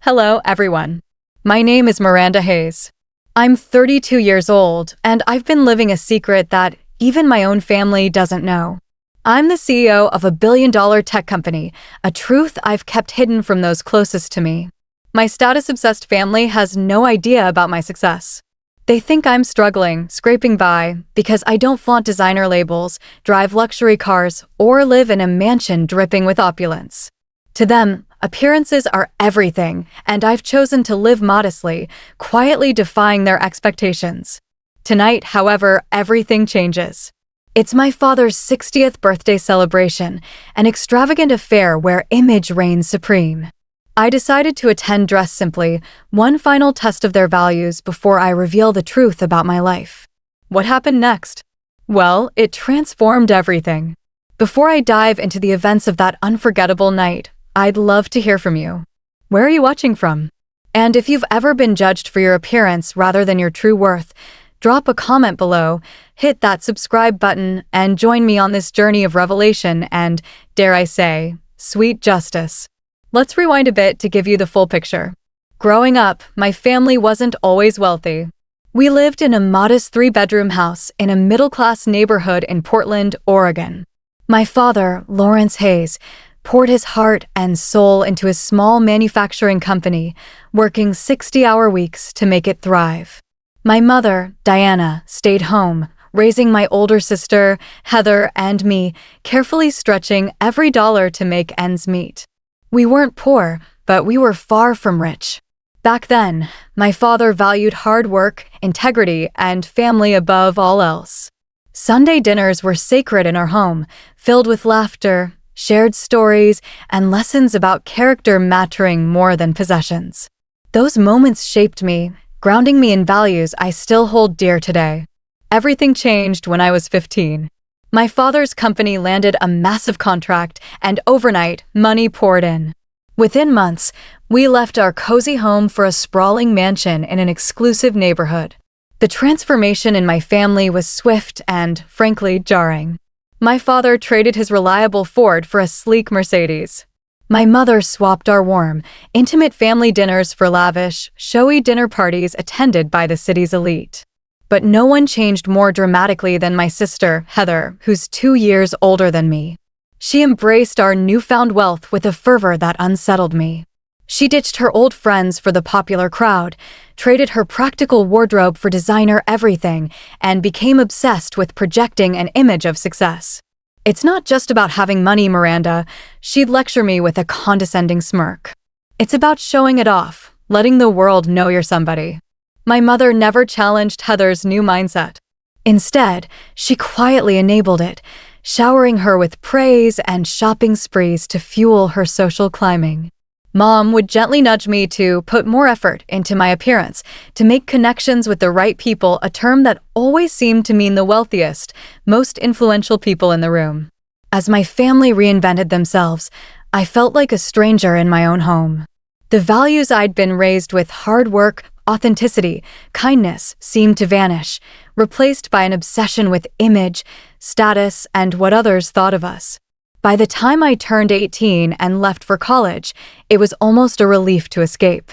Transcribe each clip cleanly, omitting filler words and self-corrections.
Hello, everyone. My name is Miranda Hayes. I'm 32 years old, and I've been living a secret that even my own family doesn't know. I'm the CEO of a billion-dollar tech company, a truth I've kept hidden from those closest to me. My status-obsessed family has no idea about my success. They think I'm struggling, scraping by, because I don't flaunt designer labels, drive luxury cars, or live in a mansion dripping with opulence. To them, appearances are everything, and I've chosen to live modestly, quietly defying their expectations. Tonight, however, everything changes. It's my father's 60th birthday celebration, an extravagant affair where image reigns supreme. I decided to attend dressed simply, one final test of their values before I reveal the truth about my life. What happened next? Well, it transformed everything. Before I dive into the events of that unforgettable night, I'd love to hear from you. Where are you watching from? And if you've ever been judged for your appearance rather than your true worth, drop a comment below, hit that subscribe button, and join me on this journey of revelation and, dare I say, sweet justice. Let's rewind a bit to give you the full picture. Growing up, my family wasn't always wealthy. We lived in a modest 3-bedroom house in a middle-class neighborhood in Portland, Oregon. My father, Lawrence Hayes, poured his heart and soul into a small manufacturing company, working 60-hour weeks to make it thrive. My mother, Diana, stayed home, raising my older sister, Heather, and me, carefully stretching every dollar to make ends meet. We weren't poor, but we were far from rich. Back then, my father valued hard work, integrity, and family above all else. Sunday dinners were sacred in our home, filled with laughter, shared stories, and lessons about character mattering more than possessions. Those moments shaped me, grounding me in values I still hold dear today. Everything changed when I was 15. My father's company landed a massive contract, and overnight, money poured in. Within months, we left our cozy home for a sprawling mansion in an exclusive neighborhood. The transformation in my family was swift and, frankly, jarring. My father traded his reliable Ford for a sleek Mercedes. My mother swapped our warm, intimate family dinners for lavish, showy dinner parties attended by the city's elite. But no one changed more dramatically than my sister, Heather, who's 2 years older than me. She embraced our newfound wealth with a fervor that unsettled me. She ditched her old friends for the popular crowd, traded her practical wardrobe for designer everything, and became obsessed with projecting an image of success. "It's not just about having money, Miranda," she'd lecture me with a condescending smirk. "It's about showing it off, letting the world know you're somebody." My mother never challenged Heather's new mindset. Instead, she quietly enabled it, showering her with praise and shopping sprees to fuel her social climbing. Mom would gently nudge me to put more effort into my appearance, to make connections with the right people, a term that always seemed to mean the wealthiest, most influential people in the room. As my family reinvented themselves, I felt like a stranger in my own home. The values I'd been raised with, hard work, authenticity, kindness, seemed to vanish, replaced by an obsession with image, status, and what others thought of us. By the time I turned 18 and left for college, it was almost a relief to escape.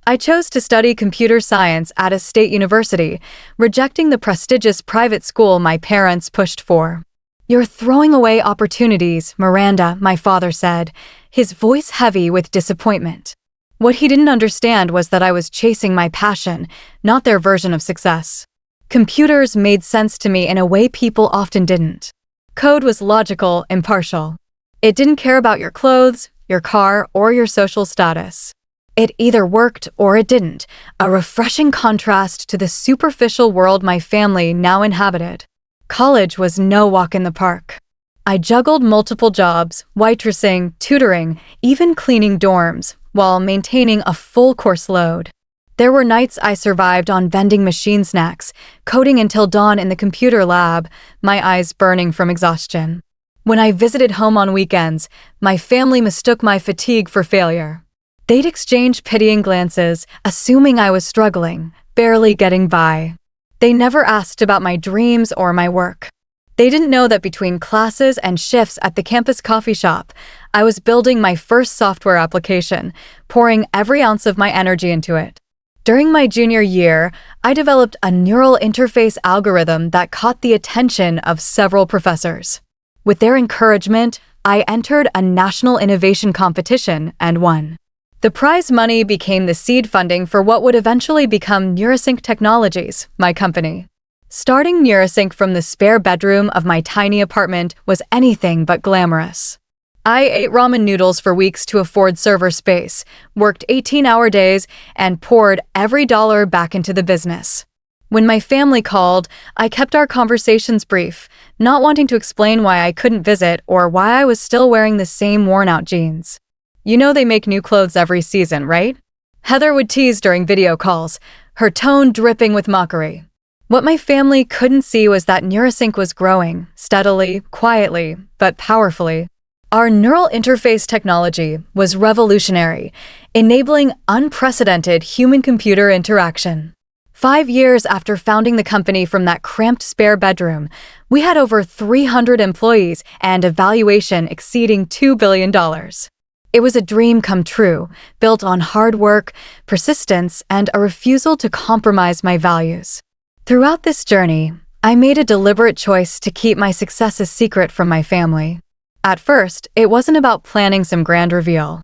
I chose to study computer science at a state university, rejecting the prestigious private school my parents pushed for. "You're throwing away opportunities, Miranda," my father said, his voice heavy with disappointment. What he didn't understand was that I was chasing my passion, not their version of success. Computers made sense to me in a way people often didn't. Code was logical, impartial. It didn't care about your clothes, your car, or your social status. It either worked or it didn't, a refreshing contrast to the superficial world my family now inhabited. College was no walk in the park. I juggled multiple jobs, waitressing, tutoring, even cleaning dorms, while maintaining a full course load. There were nights I survived on vending machine snacks, coding until dawn in the computer lab, my eyes burning from exhaustion. When I visited home on weekends, my family mistook my fatigue for failure. They'd exchange pitying glances, assuming I was struggling, barely getting by. They never asked about my dreams or my work. They didn't know that between classes and shifts at the campus coffee shop, I was building my first software application, pouring every ounce of my energy into it. During my junior year, I developed a neural interface algorithm that caught the attention of several professors. With their encouragement, I entered a national innovation competition and won. The prize money became the seed funding for what would eventually become Neurosync Technologies, my company. Starting Neurosync from the spare bedroom of my tiny apartment was anything but glamorous. I ate ramen noodles for weeks to afford server space, worked 18-hour days, and poured every dollar back into the business. When my family called, I kept our conversations brief, not wanting to explain why I couldn't visit or why I was still wearing the same worn-out jeans. You know they make new clothes every season, right? Heather would tease during video calls, her tone dripping with mockery. What my family couldn't see was that Neurosync was growing, steadily, quietly, but powerfully. Our neural interface technology was revolutionary, enabling unprecedented human-computer interaction. 5 years after founding the company from that cramped spare bedroom, we had over 300 employees and a valuation exceeding $2 billion. It was a dream come true, built on hard work, persistence, and a refusal to compromise my values. Throughout this journey, I made a deliberate choice to keep my success a secret from my family. At first, it wasn't about planning some grand reveal.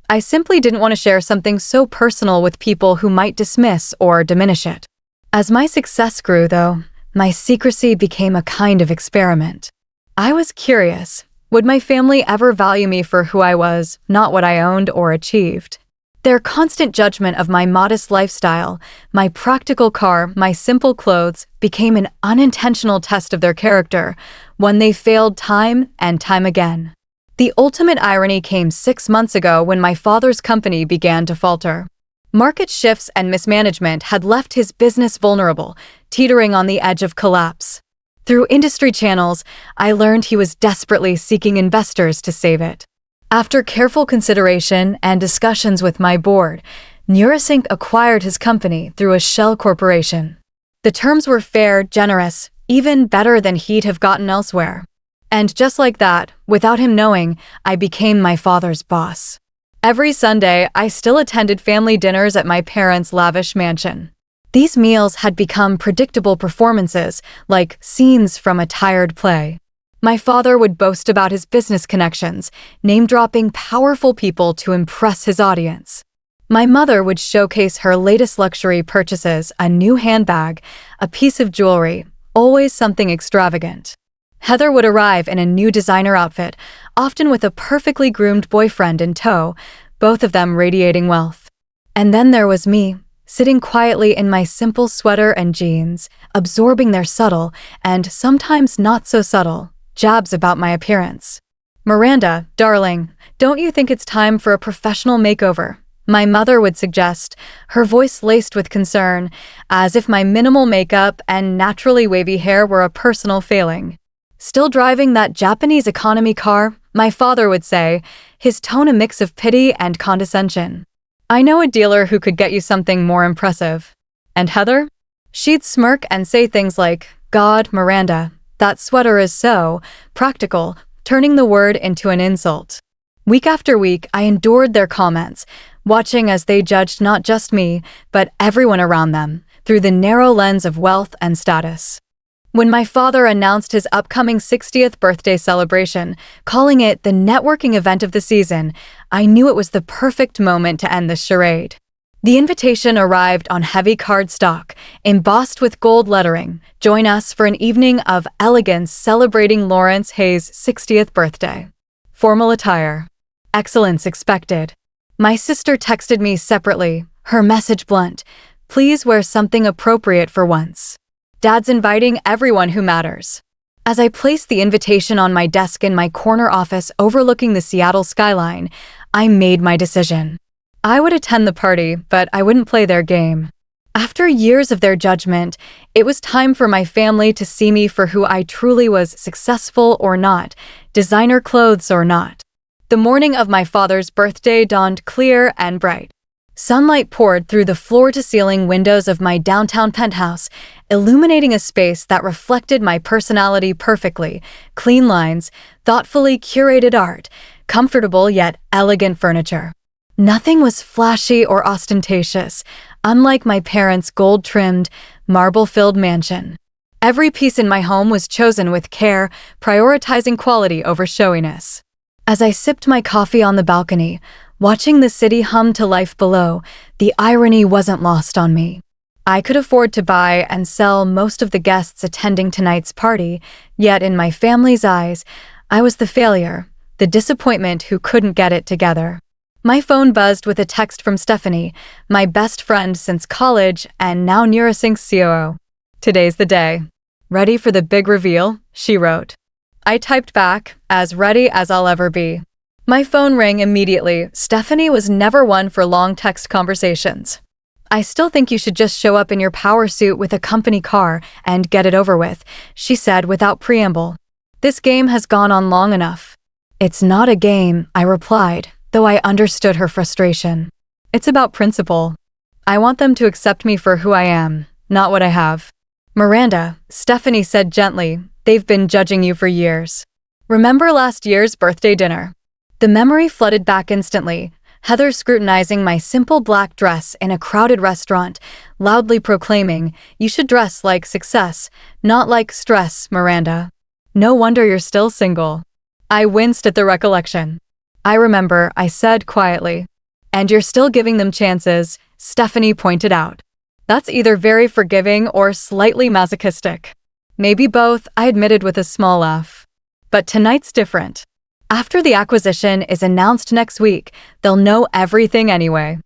I simply didn't want to share something so personal with people who might dismiss or diminish it. As my success grew, though, my secrecy became a kind of experiment. I was curious, would my family ever value me for who I was, not what I owned or achieved? Their constant judgment of my modest lifestyle, my practical car, my simple clothes, became an unintentional test of their character, one they failed time and time again. The ultimate irony came 6 months ago when my father's company began to falter. Market shifts and mismanagement had left his business vulnerable, teetering on the edge of collapse. Through industry channels, I learned he was desperately seeking investors to save it. After careful consideration and discussions with my board, Neurosync acquired his company through a shell corporation. The terms were fair, generous, even better than he'd have gotten elsewhere. And just like that, without him knowing, I became my father's boss. Every Sunday, I still attended family dinners at my parents' lavish mansion. These meals had become predictable performances, like scenes from a tired play. My father would boast about his business connections, name-dropping powerful people to impress his audience. My mother would showcase her latest luxury purchases, a new handbag, a piece of jewelry, always something extravagant. Heather would arrive in a new designer outfit, often with a perfectly groomed boyfriend in tow, both of them radiating wealth. And then there was me, sitting quietly in my simple sweater and jeans, absorbing their subtle, and sometimes not so subtle, jabs about my appearance. "Miranda, darling, don't you think it's time for a professional makeover?" my mother would suggest, her voice laced with concern, as if my minimal makeup and naturally wavy hair were a personal failing. Still driving that Japanese economy car, my father would say, his tone a mix of pity and condescension. "I know a dealer who could get you something more impressive." And Heather? She'd smirk and say things like, "God, Miranda, that sweater is so practical," turning the word into an insult. Week after week, I endured their comments, watching as they judged not just me, but everyone around them, through the narrow lens of wealth and status. When my father announced his upcoming 60th birthday celebration, calling it the networking event of the season, I knew it was the perfect moment to end this charade. The invitation arrived on heavy cardstock, embossed with gold lettering. "Join us for an evening of elegance celebrating Lawrence Hayes' 60th birthday. Formal attire. Excellence expected." My sister texted me separately, her message blunt, "Please wear something appropriate for once. Dad's inviting everyone who matters." As I placed the invitation on my desk in my corner office overlooking the Seattle skyline, I made my decision. I would attend the party, but I wouldn't play their game. After years of their judgment, it was time for my family to see me for who I truly was, successful or not, designer clothes or not. The morning of my father's birthday dawned clear and bright. Sunlight poured through the floor-to-ceiling windows of my downtown penthouse, illuminating a space that reflected my personality perfectly: clean lines, thoughtfully curated art, comfortable yet elegant furniture. Nothing was flashy or ostentatious, unlike my parents' gold-trimmed, marble-filled mansion. Every piece in my home was chosen with care, prioritizing quality over showiness. As I sipped my coffee on the balcony, watching the city hum to life below, the irony wasn't lost on me. I could afford to buy and sell most of the guests attending tonight's party, yet in my family's eyes, I was the failure, the disappointment who couldn't get it together. My phone buzzed with a text from Stephanie, my best friend since college and now Neurasync's COO. "Today's the day. Ready for the big reveal?" she wrote. I typed back, "As ready as I'll ever be." My phone rang immediately. Stephanie was never one for long text conversations. "I still think you should just show up in your power suit with a company car and get it over with," she said without preamble. "This game has gone on long enough." "It's not a game," I replied, though I understood her frustration. "It's about principle. I want them to accept me for who I am, not what I have." "Miranda," Stephanie said gently, "they've been judging you for years. Remember last year's birthday dinner?" The memory flooded back instantly. Heather scrutinizing my simple black dress in a crowded restaurant, loudly proclaiming, "You should dress like success, not like stress, Miranda. No wonder you're still single." I winced at the recollection. "I remember," I said quietly. "And you're still giving them chances," Stephanie pointed out. "That's either very forgiving or slightly masochistic." "Maybe both," I admitted with a small laugh. "But tonight's different. After the acquisition is announced next week, they'll know everything anyway.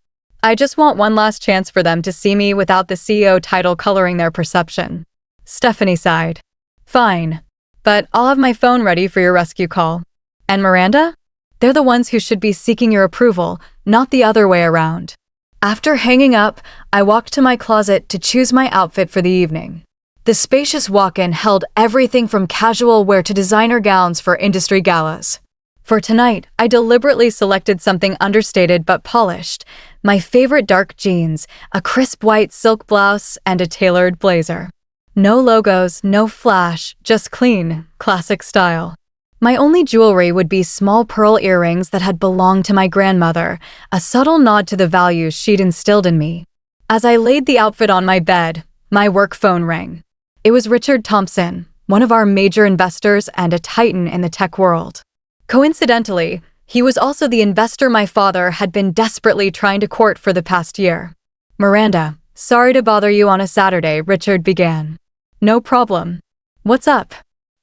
I just want one last chance for them to see me without the CEO title coloring their perception." Stephanie sighed. "Fine. But I'll have my phone ready for your rescue call. And Miranda? They're the ones who should be seeking your approval, not the other way around." After hanging up, I walked to my closet to choose my outfit for the evening. The spacious walk-in held everything from casual wear to designer gowns for industry galas. For tonight, I deliberately selected something understated but polished: my favorite dark jeans, a crisp white silk blouse, and a tailored blazer. No logos, no flash, just clean, classic style. My only jewelry would be small pearl earrings that had belonged to my grandmother, a subtle nod to the values she'd instilled in me. As I laid the outfit on my bed, my work phone rang. It was Richard Thompson, one of our major investors and a titan in the tech world. Coincidentally, he was also the investor my father had been desperately trying to court for the past year. "Miranda, sorry to bother you on a Saturday," Richard began. "No problem. What's up?"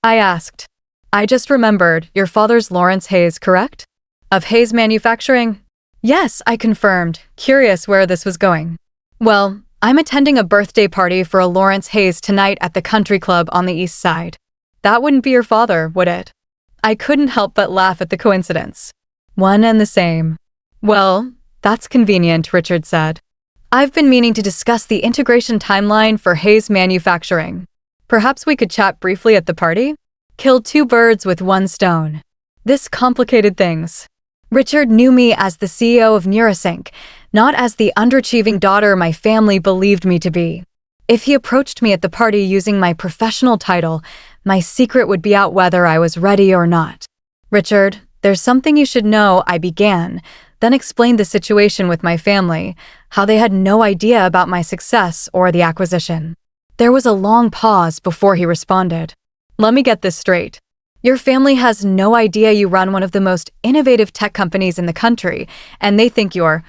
I asked. "I just remembered, your father's Lawrence Hayes, correct? Of Hayes Manufacturing?" "Yes," I confirmed, curious where this was going. "Well, I'm attending a birthday party for a Lawrence Hayes tonight at the country club on the east side. That wouldn't be your father, would it?" I couldn't help but laugh at the coincidence. "One and the same." "Well, that's convenient," Richard said. "I've been meaning to discuss the integration timeline for Hayes Manufacturing. Perhaps we could chat briefly at the party? Kill two birds with one stone." This complicated things. Richard knew me as the CEO of Neurasync, not as the underachieving daughter my family believed me to be. If he approached me at the party using my professional title, my secret would be out whether I was ready or not. "Richard, there's something you should know," I began, then explained the situation with my family, how they had no idea about my success or the acquisition. There was a long pause before he responded. "Let me get this straight. Your family has no idea you run one of the most innovative tech companies in the country, and they think you're,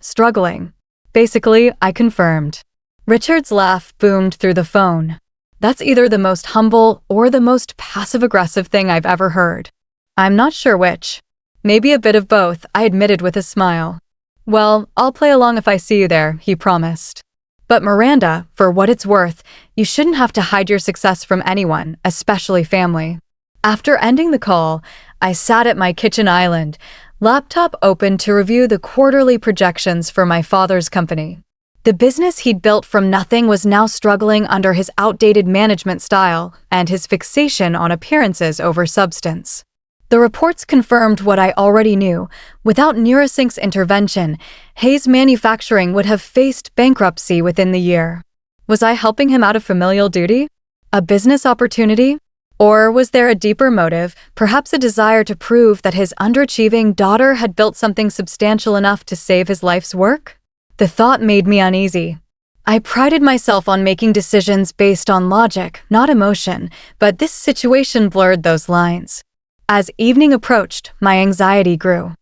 struggling?" Basically, I confirmed. Richard's laugh boomed through the phone. "That's either the most humble or the most passive-aggressive thing I've ever heard." "I'm not sure which." "Maybe a bit of both," I admitted with a smile. "Well, I'll play along if I see you there," he promised. "But Miranda, for what it's worth, you shouldn't have to hide your success from anyone, especially family." After ending the call, I sat at my kitchen island, laptop open to review the quarterly projections for my father's company. The business he'd built from nothing was now struggling under his outdated management style and his fixation on appearances over substance. The reports confirmed what I already knew. Without Neurasync's intervention, Hayes Manufacturing would have faced bankruptcy within the year. Was I helping him out of familial duty? A business opportunity? Or was there a deeper motive, perhaps a desire to prove that his underachieving daughter had built something substantial enough to save his life's work? The thought made me uneasy. I prided myself on making decisions based on logic, not emotion, but this situation blurred those lines. As evening approached, my anxiety grew.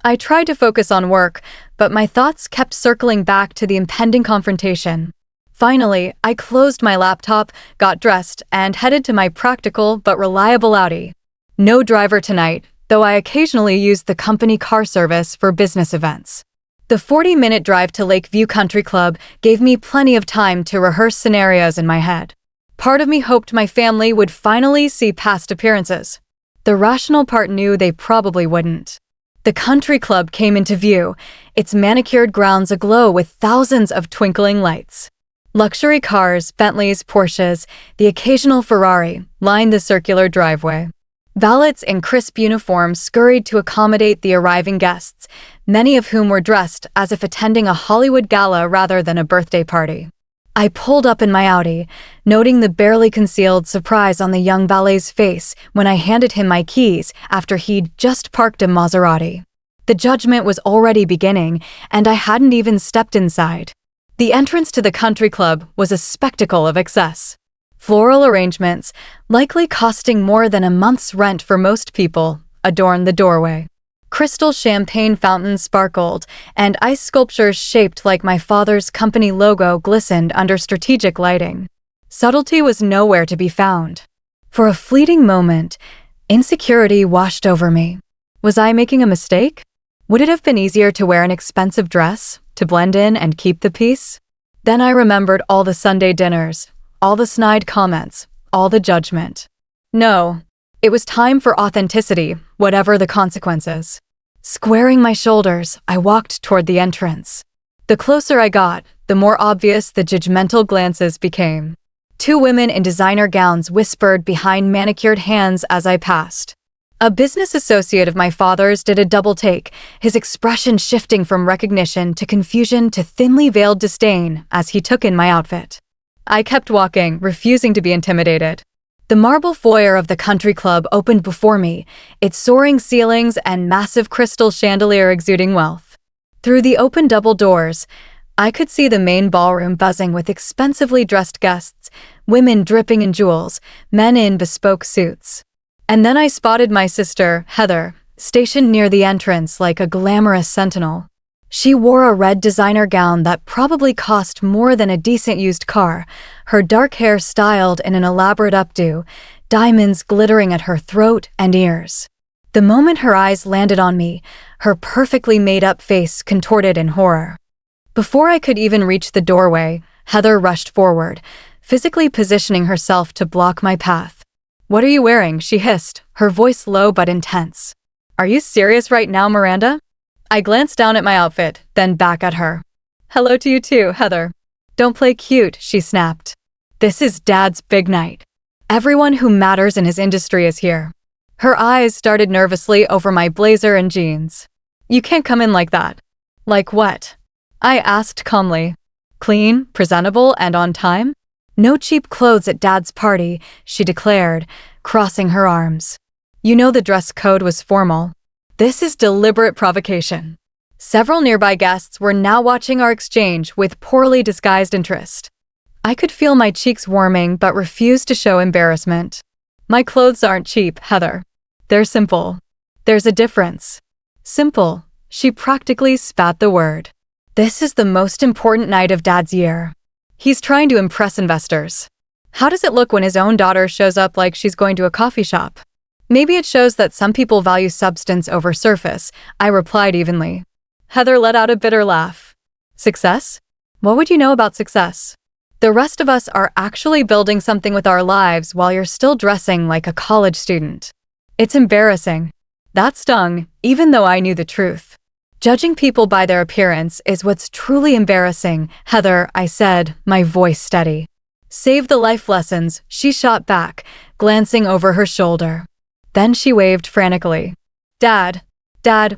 I tried to focus on work, but my thoughts kept circling back to the impending confrontation. Finally, I closed my laptop, got dressed, and headed to my practical but reliable Audi. No driver tonight, though I occasionally used the company car service for business events. The 40-minute drive to Lakeview Country Club gave me plenty of time to rehearse scenarios in my head. Part of me hoped my family would finally see past appearances. The rational part knew they probably wouldn't. The country club came into view, its manicured grounds aglow with thousands of twinkling lights. Luxury cars, Bentleys, Porsches, the occasional Ferrari lined the circular driveway. Valets in crisp uniforms scurried to accommodate the arriving guests, many of whom were dressed as if attending a Hollywood gala rather than a birthday party. I pulled up in my Audi, noting the barely concealed surprise on the young valet's face when I handed him my keys after he'd just parked a Maserati. The judgment was already beginning, and I hadn't even stepped inside. The entrance to the country club was a spectacle of excess. Floral arrangements, likely costing more than a month's rent for most people, adorned the doorway. Crystal champagne fountains sparkled, and ice sculptures shaped like my father's company logo glistened under strategic lighting. Subtlety was nowhere to be found. For a fleeting moment, insecurity washed over me. Was I making a mistake? Would it have been easier to wear an expensive dress, to blend in and keep the peace? Then I remembered all the Sunday dinners, all the snide comments, all the judgment. No. It was time for authenticity, whatever the consequences. Squaring my shoulders, I walked toward the entrance. The closer I got, the more obvious the judgmental glances became. Two women in designer gowns whispered behind manicured hands as I passed. A business associate of my father's did a double take, his expression shifting from recognition to confusion to thinly veiled disdain as he took in my outfit. I kept walking, refusing to be intimidated. The marble foyer of the country club opened before me, its soaring ceilings and massive crystal chandelier exuding wealth. Through the open double doors, I could see the main ballroom buzzing with expensively dressed guests, women dripping in jewels, men in bespoke suits. And then I spotted my sister, Heather, stationed near the entrance like a glamorous sentinel. She wore a red designer gown that probably cost more than a decent used car, her dark hair styled in an elaborate updo, diamonds glittering at her throat and ears. The moment her eyes landed on me, her perfectly made-up face contorted in horror. Before I could even reach the doorway, Heather rushed forward, physically positioning herself to block my path. "What are you wearing?" she hissed, her voice low but intense. "Are you serious right now, Miranda?" I glanced down at my outfit, then back at her. "Hello to you too, Heather." "Don't play cute," she snapped. "This is Dad's big night. Everyone who matters in his industry is here." Her eyes darted nervously over my blazer and jeans. "You can't come in like that." "Like what?" I asked calmly. "Clean, presentable, and on time?" "No cheap clothes at Dad's party," she declared, crossing her arms. "You know the dress code was formal. This is deliberate provocation." Several nearby guests were now watching our exchange with poorly disguised interest. I could feel my cheeks warming but refused to show embarrassment. "My clothes aren't cheap, Heather. They're simple." "There's a difference." "Simple." She practically spat the word. "This is the most important night of Dad's year. He's trying to impress investors. How does it look when his own daughter shows up like she's going to a coffee shop?" "Maybe it shows that some people value substance over surface," I replied evenly. Heather let out a bitter laugh. "Success? What would you know about success? The rest of us are actually building something with our lives while you're still dressing like a college student. It's embarrassing." That stung, even though I knew the truth. "Judging people by their appearance is what's truly embarrassing, Heather," I said, my voice steady. "Save the life lessons," she shot back, glancing over her shoulder. Then she waved frantically. Dad,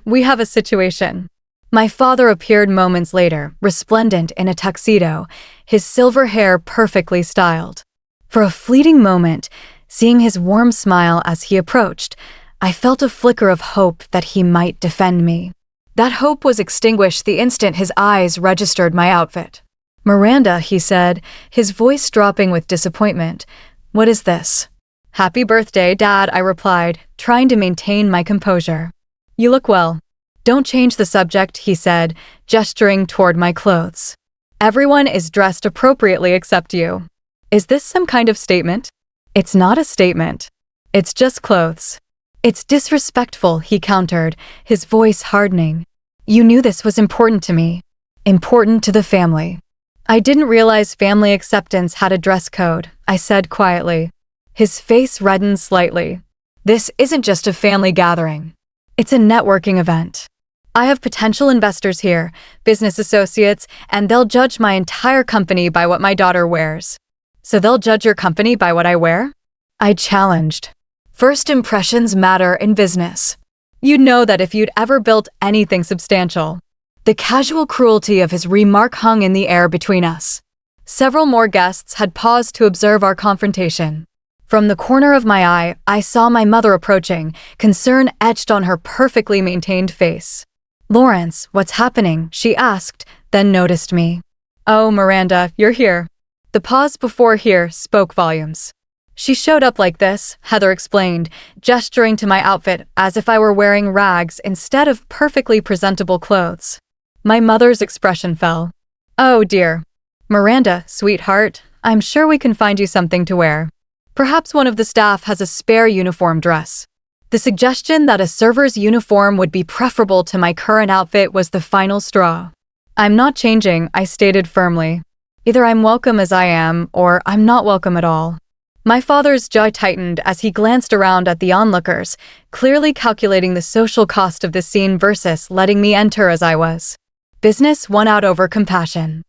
we have a situation. My father appeared moments later, resplendent in a tuxedo, his silver hair perfectly styled. For a fleeting moment, seeing his warm smile as he approached, I felt a flicker of hope that he might defend me. That hope was extinguished the instant his eyes registered my outfit. "Miranda," he said, his voice dropping with disappointment. "What is this?" "Happy birthday, Dad," I replied, trying to maintain my composure. "You look well." "Don't change the subject," he said, gesturing toward my clothes. "Everyone is dressed appropriately except you." "Is this some kind of statement?" "It's not a statement. It's just clothes." "It's disrespectful," he countered, his voice hardening. "You knew this was important to me. Important to the family." "I didn't realize family acceptance had a dress code," I said quietly. His face reddened slightly. "This isn't just a family gathering. It's a networking event. I have potential investors here, business associates, and they'll judge my entire company by what my daughter wears." "So they'll judge your company by what I wear?" I challenged. "First impressions matter in business. You'd know that if you'd ever built anything substantial." The casual cruelty of his remark hung in the air between us. Several more guests had paused to observe our confrontation. From the corner of my eye, I saw my mother approaching, concern etched on her perfectly maintained face. "Lawrence, what's happening?" she asked, then noticed me. "Oh, Miranda, you're here." The pause before "here" spoke volumes. "She showed up like this," Heather explained, gesturing to my outfit as if I were wearing rags instead of perfectly presentable clothes. My mother's expression fell. "Oh dear. Miranda, sweetheart, I'm sure we can find you something to wear. Perhaps one of the staff has a spare uniform dress." The suggestion that a server's uniform would be preferable to my current outfit was the final straw. "I'm not changing," I stated firmly. "Either I'm welcome as I am, or I'm not welcome at all." My father's jaw tightened as he glanced around at the onlookers, clearly calculating the social cost of the scene versus letting me enter as I was. Business won out over compassion.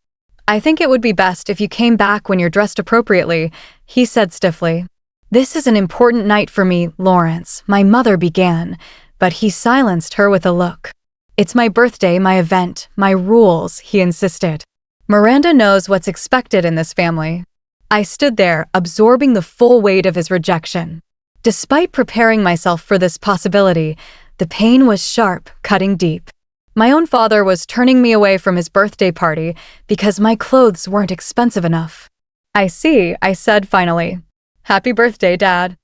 "I think it would be best if you came back when you're dressed appropriately," he said stiffly. "This is an important night for me, Lawrence," my mother began, but he silenced her with a look. "It's my birthday, my event, my rules," he insisted. "Miranda knows what's expected in this family." I stood there, absorbing the full weight of his rejection. Despite preparing myself for this possibility, the pain was sharp, cutting deep. My own father was turning me away from his birthday party because my clothes weren't expensive enough. "I see," I said finally. "Happy birthday, Dad.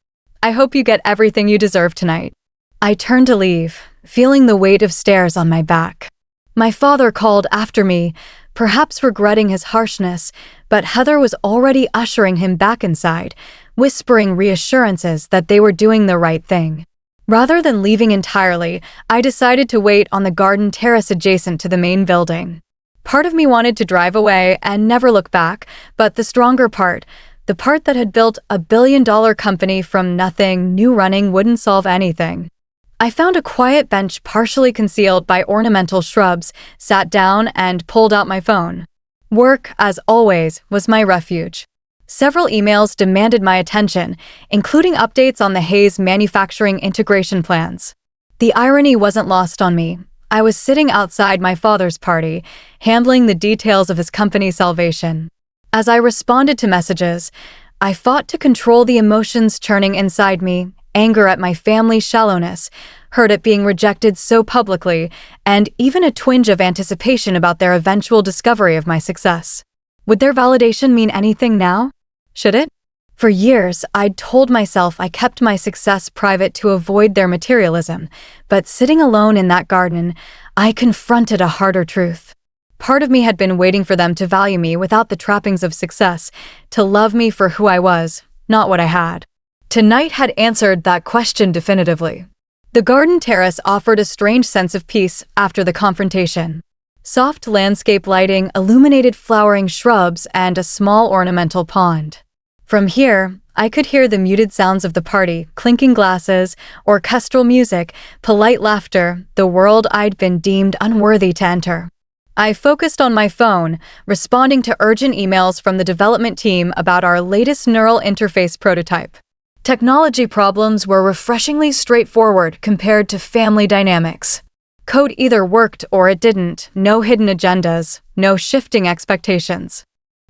I hope you get everything you deserve tonight." I turned to leave, feeling the weight of stares on my back. My father called after me, perhaps regretting his harshness, but Heather was already ushering him back inside, whispering reassurances that they were doing the right thing. Rather than leaving entirely, I decided to wait on the garden terrace adjacent to the main building. Part of me wanted to drive away and never look back, but the stronger part, the part that had built a billion-dollar company from nothing, knew running wouldn't solve anything. I found a quiet bench partially concealed by ornamental shrubs, sat down, and pulled out my phone. Work, as always, was my refuge. Several emails demanded my attention, including updates on the Hayes manufacturing integration plans. The irony wasn't lost on me. I was sitting outside my father's party, handling the details of his company's salvation. As I responded to messages, I fought to control the emotions churning inside me, anger at my family's shallowness, hurt at being rejected so publicly, and even a twinge of anticipation about their eventual discovery of my success. Would their validation mean anything now? Should it? For years, I'd told myself I kept my success private to avoid their materialism, but sitting alone in that garden, I confronted a harder truth. Part of me had been waiting for them to value me without the trappings of success, to love me for who I was, not what I had. Tonight had answered that question definitively. The garden terrace offered a strange sense of peace after the confrontation. Soft landscape lighting, illuminated flowering shrubs, and a small ornamental pond. From here, I could hear the muted sounds of the party, clinking glasses, orchestral music, polite laughter, the world I'd been deemed unworthy to enter. I focused on my phone, responding to urgent emails from the development team about our latest neural interface prototype. Technology problems were refreshingly straightforward compared to family dynamics. Code either worked or it didn't, no hidden agendas, no shifting expectations.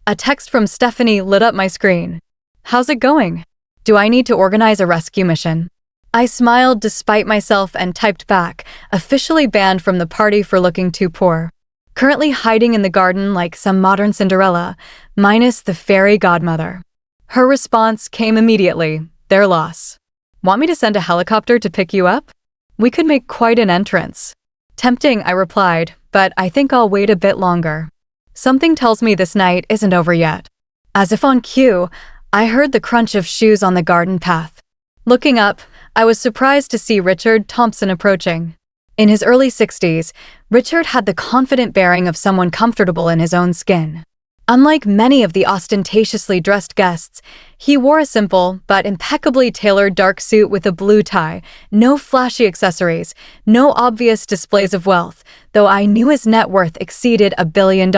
A text from Stephanie lit up my screen. "How's it going? Do I need to organize a rescue mission?" I smiled despite myself and typed back, "Officially banned from the party for looking too poor. Currently hiding in the garden like some modern Cinderella, minus the fairy godmother." Her response came immediately, "Their loss. Want me to send a helicopter to pick you up? We could make quite an entrance." Tempting, I replied, "But I think I'll wait a bit longer. Something tells me this night isn't over yet." As if on cue, I heard the crunch of shoes on the garden path. Looking up, I was surprised to see Richard Thompson approaching. In his early 60s, Richard had the confident bearing of someone comfortable in his own skin. Unlike many of the ostentatiously dressed guests, he wore a simple but impeccably tailored dark suit with a blue tie, no flashy accessories, no obvious displays of wealth, though I knew his net worth exceeded $1 billion.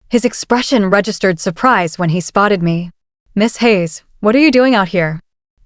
His expression registered surprise when he spotted me. "Miss Hayes, what are you doing out here?"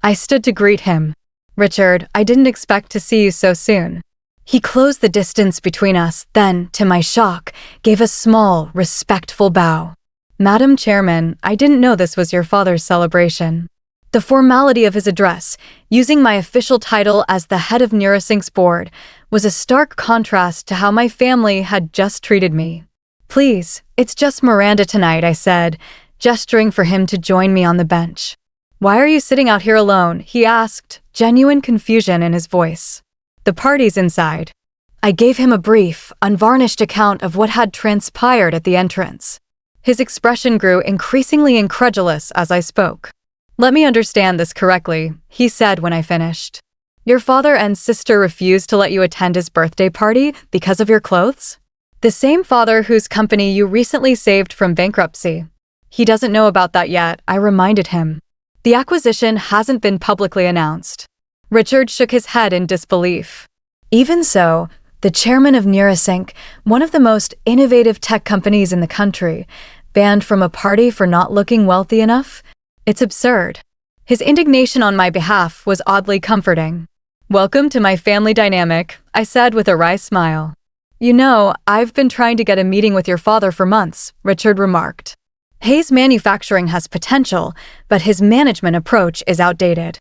I stood to greet him. "Richard, I didn't expect to see you so soon." He closed the distance between us, then, to my shock, gave a small, respectful bow. "Madam Chairman, I didn't know this was your father's celebration." The formality of his address, using my official title as the head of Neurosync's board, was a stark contrast to how my family had just treated me. "Please, it's just Miranda tonight," I said, gesturing for him to join me on the bench. "Why are you sitting out here alone?" he asked, genuine confusion in his voice. "The party's inside." I gave him a brief, unvarnished account of what had transpired at the entrance. His expression grew increasingly incredulous as I spoke. "Let me understand this correctly," he said when I finished. "Your father and sister refused to let you attend his birthday party because of your clothes? The same father whose company you recently saved from bankruptcy." "He doesn't know about that yet," I reminded him. "The acquisition hasn't been publicly announced." Richard shook his head in disbelief. "Even so, the chairman of Neurosync, one of the most innovative tech companies in the country, banned from a party for not looking wealthy enough? It's absurd." His indignation on my behalf was oddly comforting. "Welcome to my family dynamic," I said with a wry smile. "You know, I've been trying to get a meeting with your father for months," Richard remarked. "Hayes Manufacturing has potential, but his management approach is outdated.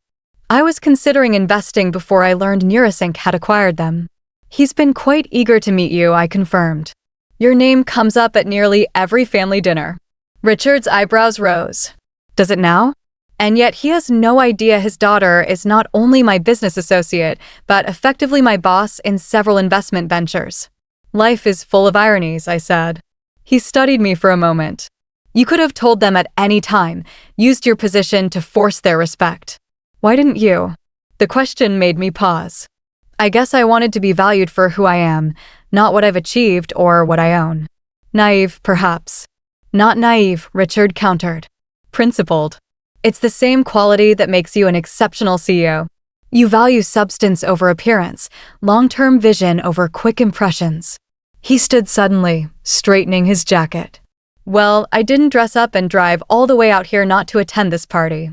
I was considering investing before I learned Neurosync had acquired them." "He's been quite eager to meet you," I confirmed. "Your name comes up at nearly every family dinner." Richard's eyebrows rose. "Does it now?" And yet he has no idea his daughter is not only my business associate, but effectively my boss in several investment ventures. "Life is full of ironies," I said. He studied me for a moment. "You could have told them at any time, used your position to force their respect. Why didn't you?" The question made me pause. "I guess I wanted to be valued for who I am, not what I've achieved or what I own." "Naive, perhaps." "Not naive," Richard countered. "Principled. It's the same quality that makes you an exceptional CEO. You value substance over appearance, long-term vision over quick impressions." He stood suddenly, straightening his jacket. "Well, I didn't dress up and drive all the way out here not to attend this party.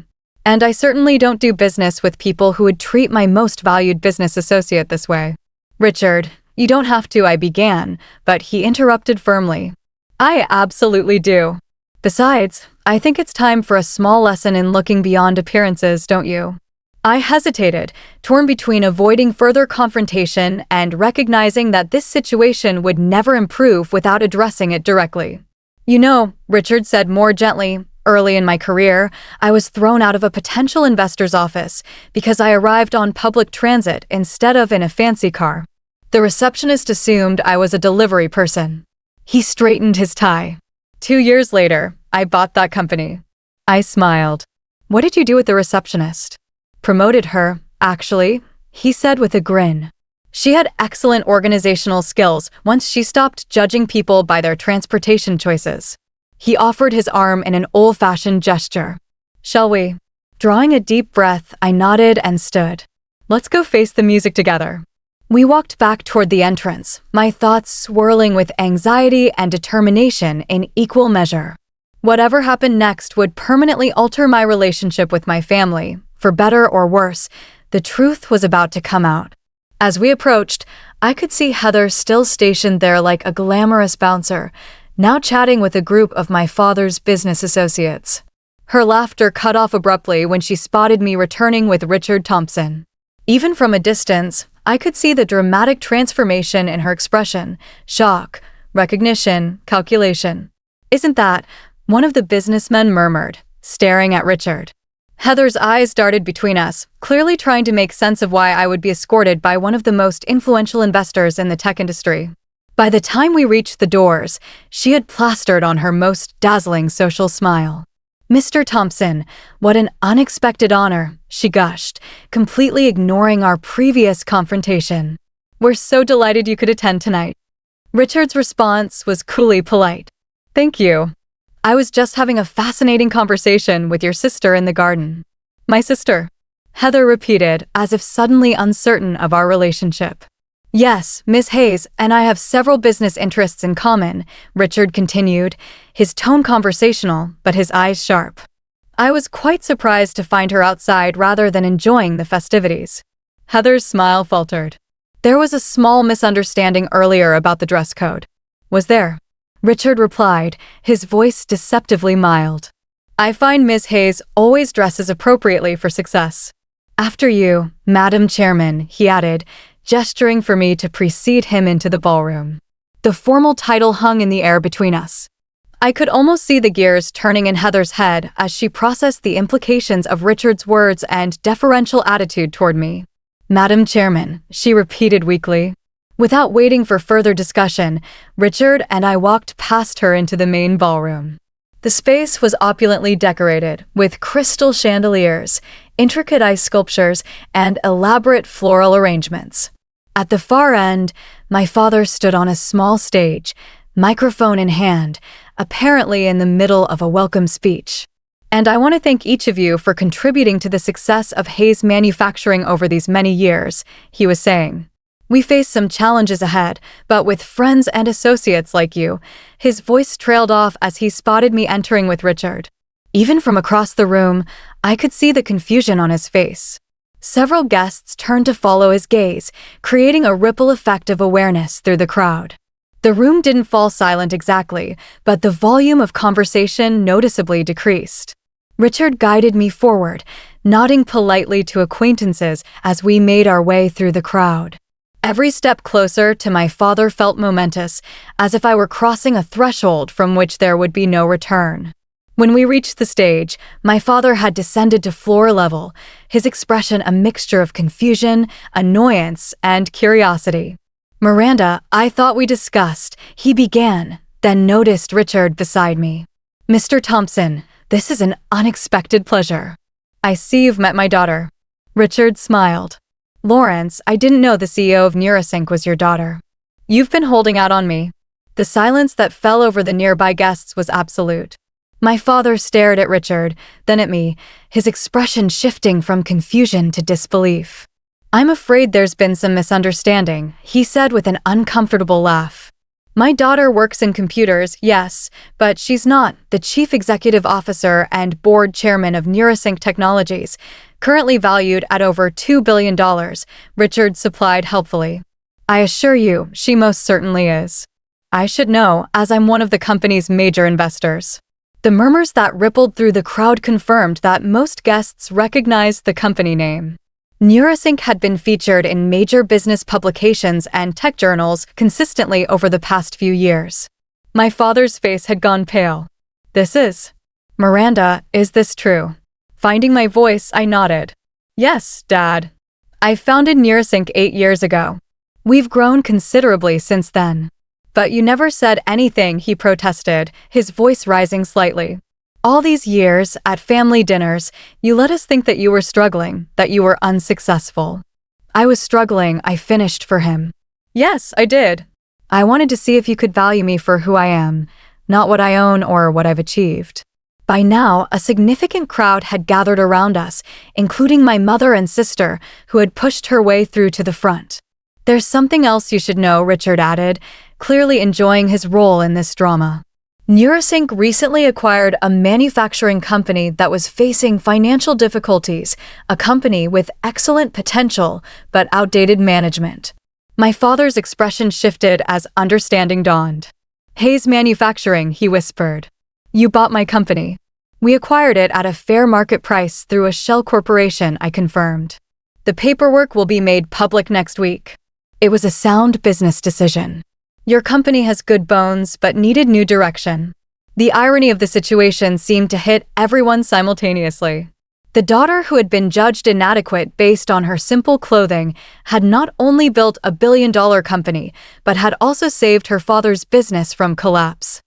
And I certainly don't do business with people who would treat my most valued business associate this way." "Richard, you don't have to," I began, but he interrupted firmly. "I absolutely do. Besides, I think it's time for a small lesson in looking beyond appearances, don't you?" I hesitated, torn between avoiding further confrontation and recognizing that this situation would never improve without addressing it directly. "You know," Richard said more gently, "early in my career, I was thrown out of a potential investor's office because I arrived on public transit instead of in a fancy car. The receptionist assumed I was a delivery person." He straightened his tie. 2 years later, I bought that company." I smiled. "What did you do with the receptionist?" "Promoted her, actually," he said with a grin. "She had excellent organizational skills once she stopped judging people by their transportation choices." He offered his arm in an old-fashioned gesture. "Shall we?" Drawing a deep breath, I nodded and stood. "Let's go face the music together." We walked back toward the entrance, my thoughts swirling with anxiety and determination in equal measure. Whatever happened next would permanently alter my relationship with my family, For better or worse, the truth was about to come out. As we approached, I could see Heather still stationed there like a glamorous bouncer, now chatting with a group of my father's business associates. Her laughter cut off abruptly when she spotted me returning with Richard Thompson. Even from a distance, I could see the dramatic transformation in her expression: shock, recognition, calculation. "Isn't that?" one of the businessmen murmured, staring at Richard. Heather's eyes darted between us, clearly trying to make sense of why I would be escorted by one of the most influential investors in the tech industry. By the time we reached the doors, she had plastered on her most dazzling social smile. "Mr. Thompson, what an unexpected honor," she gushed, completely ignoring our previous confrontation. "We're so delighted you could attend tonight." Richard's response was coolly polite. "Thank you. I was just having a fascinating conversation with your sister in the garden." "My sister?" Heather repeated, as if suddenly uncertain of our relationship. "Yes, Miss Hayes and I have several business interests in common," Richard continued, his tone conversational, but his eyes sharp. I was quite surprised to find her outside rather than enjoying the festivities. Heather's smile faltered. "There was a small misunderstanding earlier about the dress code." "Was there?" Richard replied, his voice deceptively mild. "I find Ms. Hayes always dresses appropriately for success." "After you, Madam Chairman," he added, gesturing for me to precede him into the ballroom. The formal title hung in the air between us. I could almost see the gears turning in Heather's head as she processed the implications of Richard's words and deferential attitude toward me. "Madam Chairman," she repeated weakly. Without waiting for further discussion, Richard and I walked past her into the main ballroom. The space was opulently decorated with crystal chandeliers, intricate ice sculptures, and elaborate floral arrangements. At the far end, my father stood on a small stage, microphone in hand, apparently in the middle of a welcome speech. "And I want to thank each of you for contributing to the success of Hayes Manufacturing over these many years," he was saying. "We face some challenges ahead, but with friends and associates like you." His voice trailed off as he spotted me entering with Richard. Even from across the room, I could see the confusion on his face. Several guests turned to follow his gaze, creating a ripple effect of awareness through the crowd. The room didn't fall silent exactly, but the volume of conversation noticeably decreased. Richard guided me forward, nodding politely to acquaintances as we made our way through the crowd. Every step closer to my father felt momentous, as if I were crossing a threshold from which there would be no return. When we reached the stage, my father had descended to floor level, his expression a mixture of confusion, annoyance, and curiosity. "Miranda, I thought we discussed," he began, then noticed Richard beside me. "Mr. Thompson, this is an unexpected pleasure. I see you've met my daughter." Richard smiled. "Lawrence, I didn't know the CEO of Neurasync was your daughter. You've been holding out on me." The silence that fell over the nearby guests was absolute. My father stared at Richard, then at me, his expression shifting from confusion to disbelief. "I'm afraid there's been some misunderstanding," he said with an uncomfortable laugh. "My daughter works in computers, yes, but she's not the chief executive officer and board chairman of Neurasync Technologies, currently valued at over $2 billion, Richard supplied helpfully. "I assure you, she most certainly is. I should know, as I'm one of the company's major investors." The murmurs that rippled through the crowd confirmed that most guests recognized the company name. Neurasync had been featured in major business publications and tech journals consistently over the past few years. My father's face had gone pale. "This is..." "Miranda, is this true?" Finding my voice, I nodded. "Yes, Dad. I founded Neurasync 8 years ago. We've grown considerably since then." "But you never said anything," he protested, his voice rising slightly. "All these years, at family dinners, you let us think that you were struggling, that you were unsuccessful." "I was struggling," I finished for him. "Yes, I did. I wanted to see if you could value me for who I am, not what I own or what I've achieved." By now, a significant crowd had gathered around us, including my mother and sister, who had pushed her way through to the front. "There's something else you should know," Richard added, clearly enjoying his role in this drama. Neurosync recently acquired a manufacturing company that was facing financial difficulties, a company with excellent potential but outdated management. My father's expression shifted as understanding dawned. Hayes Manufacturing, he whispered. You bought my company. We acquired it at a fair market price through a shell corporation, I confirmed. The paperwork will be made public next week. It was a sound business decision. Your company has good bones, but needed new direction. The irony of the situation seemed to hit everyone simultaneously. The daughter who had been judged inadequate based on her simple clothing had not only built a billion-dollar company, but had also saved her father's business from collapse.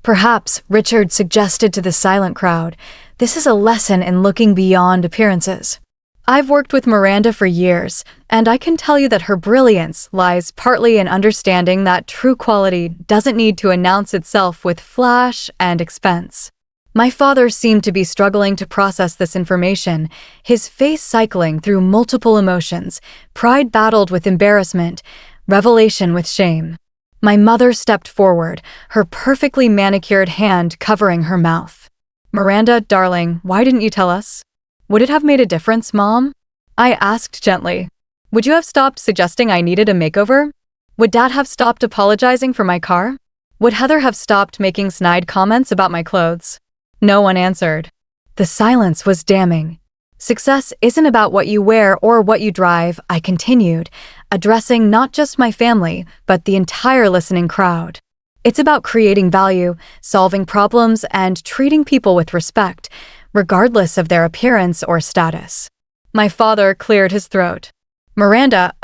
Perhaps, Richard suggested to the silent crowd, this is a lesson in looking beyond appearances. I've worked with Miranda for years, and I can tell you that her brilliance lies partly in understanding that true quality doesn't need to announce itself with flash and expense. My father seemed to be struggling to process this information, his face cycling through multiple emotions, pride battled with embarrassment, revelation with shame. My mother stepped forward, her perfectly manicured hand covering her mouth. Miranda, darling, why didn't you tell us? Would it have made a difference, Mom? I asked gently. Would you have stopped suggesting I needed a makeover? Would Dad have stopped apologizing for my car? Would Heather have stopped making snide comments about my clothes? No one answered. The silence was damning. Success isn't about what you wear or what you drive, I continued, addressing not just my family, but the entire listening crowd. It's about creating value, solving problems, and treating people with respect, regardless of their appearance or status. My father cleared his throat. Miranda,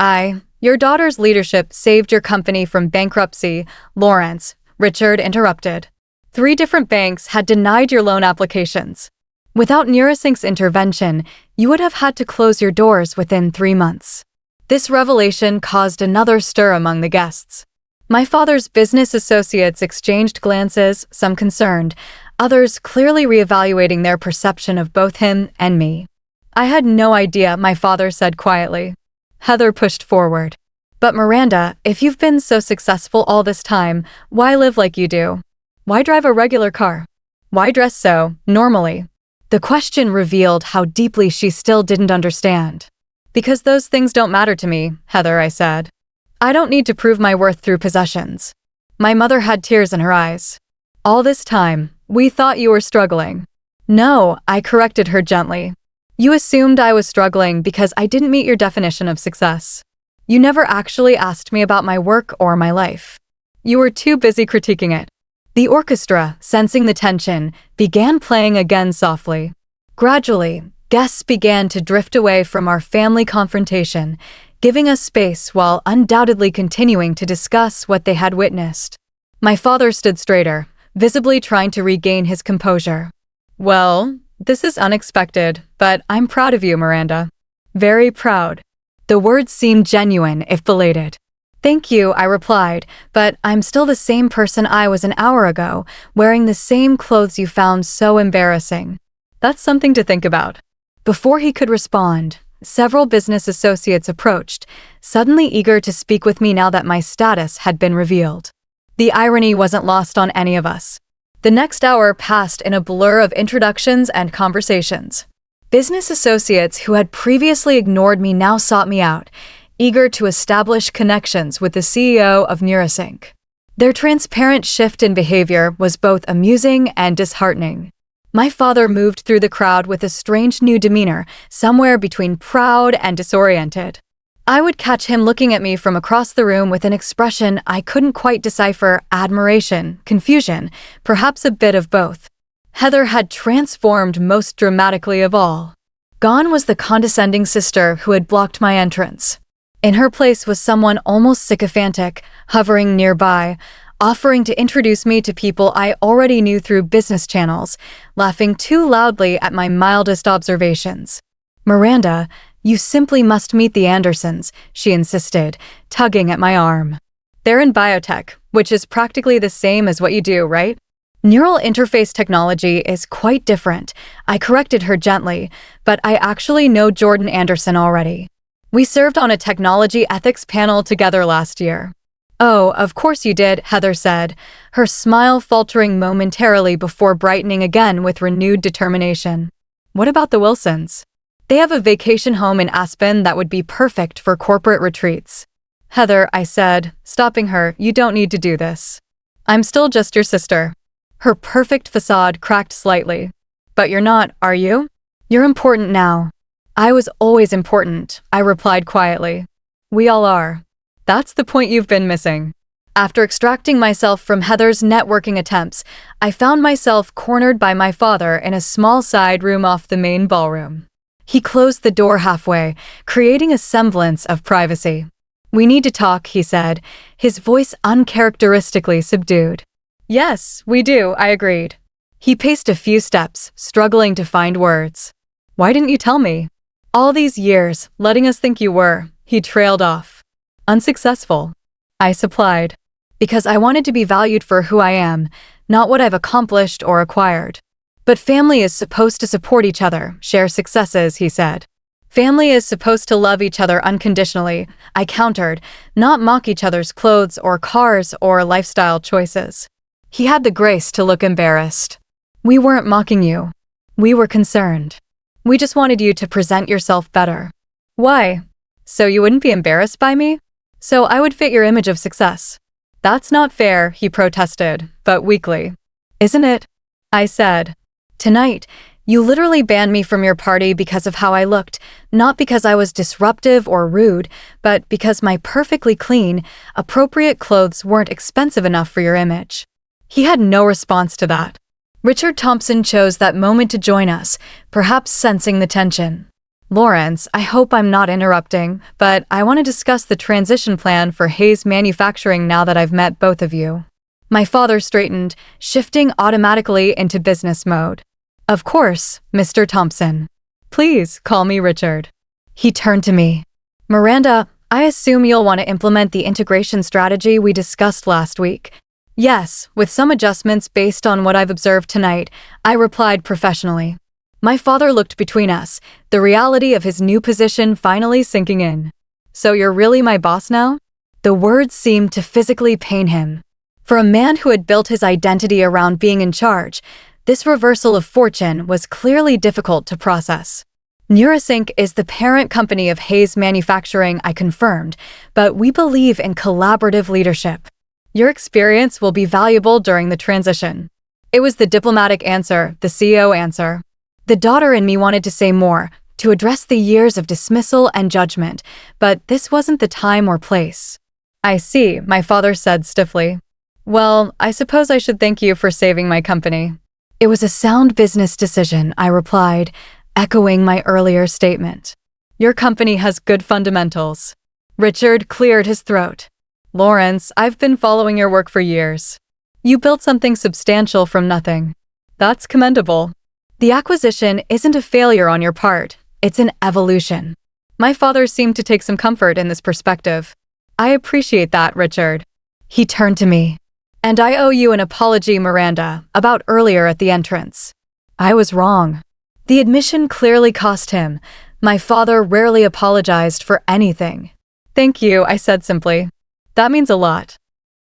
your daughter's leadership saved your company from bankruptcy, Lawrence, Richard interrupted. 3 different banks had denied your loan applications. Without Neurosync's intervention, you would have had to close your doors within 3 months. This revelation caused another stir among the guests. My father's business associates exchanged glances, some concerned, others clearly reevaluating their perception of both him and me. I had no idea, my father said quietly. Heather pushed forward. But Miranda, if you've been so successful all this time, why live like you do? Why drive a regular car? Why dress so, normally? The question revealed how deeply she still didn't understand. Because those things don't matter to me, Heather, I said. I don't need to prove my worth through possessions. My mother had tears in her eyes. All this time, we thought you were struggling. No, I corrected her gently. You assumed I was struggling because I didn't meet your definition of success. You never actually asked me about my work or my life. You were too busy critiquing it. The orchestra, sensing the tension, began playing again softly. Gradually, guests began to drift away from our family confrontation, giving us space while undoubtedly continuing to discuss what they had witnessed. My father stood straighter, visibly trying to regain his composure. Well, this is unexpected, but I'm proud of you, Miranda. Very proud. The words seemed genuine, if belated. Thank you, I replied, but I'm still the same person I was an hour ago, wearing the same clothes you found so embarrassing. That's something to think about. Before he could respond, several business associates approached, suddenly eager to speak with me now that my status had been revealed. The irony wasn't lost on any of us. The next hour passed in a blur of introductions and conversations. Business associates who had previously ignored me now sought me out, eager to establish connections with the CEO of Neurosync. Their transparent shift in behavior was both amusing and disheartening. My father moved through the crowd with a strange new demeanor, somewhere between proud and disoriented. I would catch him looking at me from across the room with an expression I couldn't quite decipher: admiration, confusion, perhaps a bit of both. Heather had transformed most dramatically of all. Gone was the condescending sister who had blocked my entrance. In her place was someone almost sycophantic, hovering nearby, offering to introduce me to people I already knew through business channels, laughing too loudly at my mildest observations. Miranda, you simply must meet the Andersons, she insisted, tugging at my arm. They're in biotech, which is practically the same as what you do, right? Neural interface technology is quite different. I corrected her gently, but I actually know Jordan Anderson already. We served on a technology ethics panel together last year. Oh, of course you did, Heather said, her smile faltering momentarily before brightening again with renewed determination. What about the Wilsons? They have a vacation home in Aspen that would be perfect for corporate retreats. Heather, I said, stopping her, you don't need to do this. I'm still just your sister. Her perfect facade cracked slightly. But you're not, are you? You're important now. I was always important, I replied quietly. We all are. That's the point you've been missing. After extracting myself from Heather's networking attempts, I found myself cornered by my father in a small side room off the main ballroom. He closed the door halfway, creating a semblance of privacy. We need to talk, he said, his voice uncharacteristically subdued. Yes, we do, I agreed. He paced a few steps, struggling to find words. Why didn't you tell me? All these years, letting us think you were, he trailed off. Unsuccessful, I supplied, because I wanted to be valued for who I am, not what I've accomplished or acquired. But family is supposed to support each other, share successes, he said. Family is supposed to love each other unconditionally, I countered, not mock each other's clothes or cars or lifestyle choices. He had the grace to look embarrassed. We weren't mocking you. We were concerned. We just wanted you to present yourself better. Why? So you wouldn't be embarrassed by me? So I would fit your image of success. That's not fair, he protested, but weakly. Isn't it? I said. Tonight, you literally banned me from your party because of how I looked, not because I was disruptive or rude, but because my perfectly clean, appropriate clothes weren't expensive enough for your image. He had no response to that. Richard Thompson chose that moment to join us, perhaps sensing the tension. Lawrence, I hope I'm not interrupting, but I want to discuss the transition plan for Hayes Manufacturing now that I've met both of you. My father straightened, shifting automatically into business mode. Of course, Mr. Thompson. Please call me Richard. He turned to me. Miranda, I assume you'll want to implement the integration strategy we discussed last week. Yes, with some adjustments based on what I've observed tonight, I replied professionally. My father looked between us, the reality of his new position finally sinking in. So you're really my boss now? The words seemed to physically pain him. For a man who had built his identity around being in charge, this reversal of fortune was clearly difficult to process. Neurasync is the parent company of Hayes Manufacturing, I confirmed, but we believe in collaborative leadership. Your experience will be valuable during the transition. It was the diplomatic answer, the CEO answer. The daughter in me wanted to say more, to address the years of dismissal and judgment, but this wasn't the time or place. I see, my father said stiffly. Well, I suppose I should thank you for saving my company. It was a sound business decision, I replied, echoing my earlier statement. Your company has good fundamentals. Richard cleared his throat. Lawrence, I've been following your work for years. You built something substantial from nothing. That's commendable. The acquisition isn't a failure on your part, it's an evolution. My father seemed to take some comfort in this perspective. I appreciate that, Richard. He turned to me. And I owe you an apology, Miranda, about earlier at the entrance. I was wrong. The admission clearly cost him. My father rarely apologized for anything. Thank you, I said simply. That means a lot.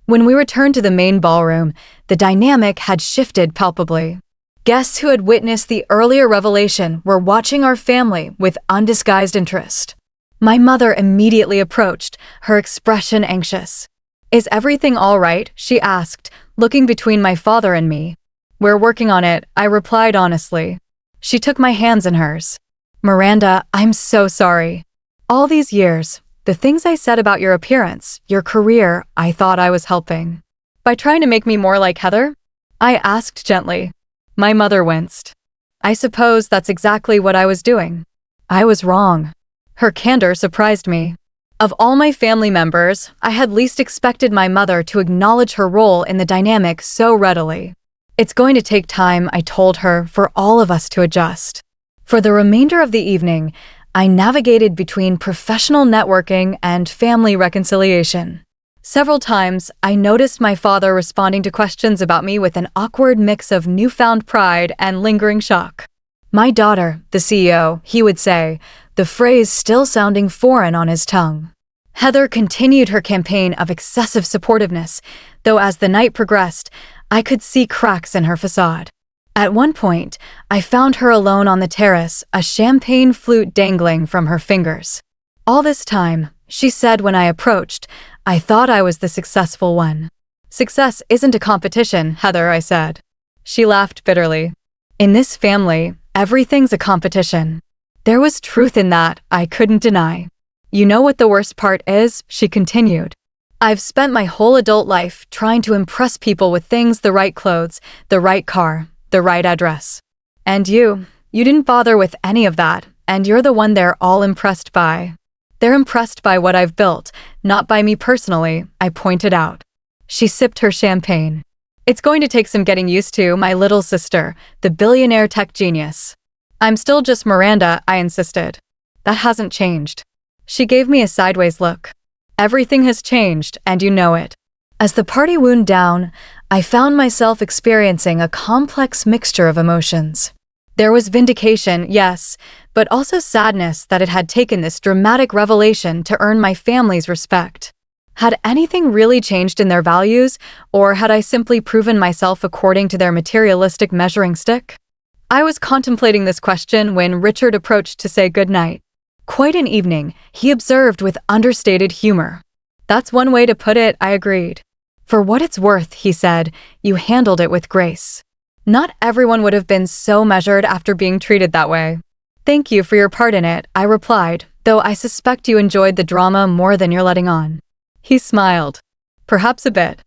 When we returned to the main ballroom, the dynamic had shifted palpably. Guests who had witnessed the earlier revelation were watching our family with undisguised interest. My mother immediately approached, her expression anxious. Is everything all right? She asked, looking between my father and me. We're working on it, I replied honestly. She took my hands in hers. Miranda, I'm so sorry. All these years, the things I said about your appearance, your career, I thought I was helping. By trying to make me more like Heather? I asked gently. My mother winced. I suppose that's exactly what I was doing. I was wrong. Her candor surprised me. Of all my family members, I had least expected my mother to acknowledge her role in the dynamic so readily. It's going to take time, I told her, for all of us to adjust. For the remainder of the evening, I navigated between professional networking and family reconciliation. Several times, I noticed my father responding to questions about me with an awkward mix of newfound pride and lingering shock. My daughter, the CEO, he would say, the phrase still sounding foreign on his tongue. Heather continued her campaign of excessive supportiveness, though as the night progressed, I could see cracks in her facade. At one point, I found her alone on the terrace, a champagne flute dangling from her fingers. All this time, she said when I approached, I thought I was the successful one. Success isn't a competition, Heather, I said. She laughed bitterly. In this family, everything's a competition. There was truth in that I couldn't deny. You know what the worst part is? She continued. I've spent my whole adult life trying to impress people with things, the right clothes, the right car, the right address. And you didn't bother with any of that, and you're the one they're all impressed by. They're impressed by what I've built, not by me personally, I pointed out. She sipped her champagne. It's going to take some getting used to, my little sister, the billionaire tech genius. I'm still just Miranda, I insisted. That hasn't changed. She gave me a sideways look. Everything has changed, and you know it. As the party wound down, I found myself experiencing a complex mixture of emotions. There was vindication, yes, but also sadness that it had taken this dramatic revelation to earn my family's respect. Had anything really changed in their values, or had I simply proven myself according to their materialistic measuring stick? I was contemplating this question when Richard approached to say goodnight. Quite an evening, he observed with understated humor. That's one way to put it, I agreed. For what it's worth, he said, you handled it with grace. Not everyone would have been so measured after being treated that way. Thank you for your part in it, I replied, though I suspect you enjoyed the drama more than you're letting on. He smiled. Perhaps a bit.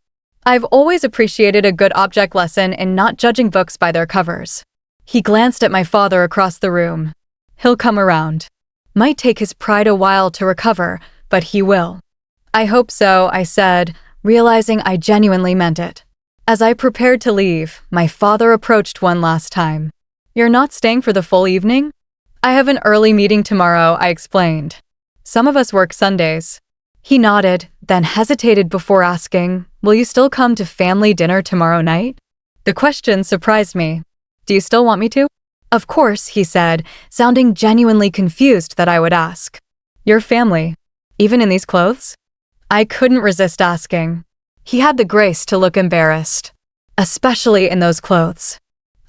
I've always appreciated a good object lesson in not judging books by their covers. He glanced at my father across the room. He'll come around. Might take his pride a while to recover, but he will. I hope so, I said, realizing I genuinely meant it. As I prepared to leave, my father approached one last time. You're not staying for the full evening? I have an early meeting tomorrow, I explained. Some of us work Sundays. He nodded, then hesitated before asking, will you still come to family dinner tomorrow night? The question surprised me. Do you still want me to? Of course, he said, sounding genuinely confused that I would ask. Your family, even in these clothes? I couldn't resist asking. He had the grace to look embarrassed, especially in those clothes.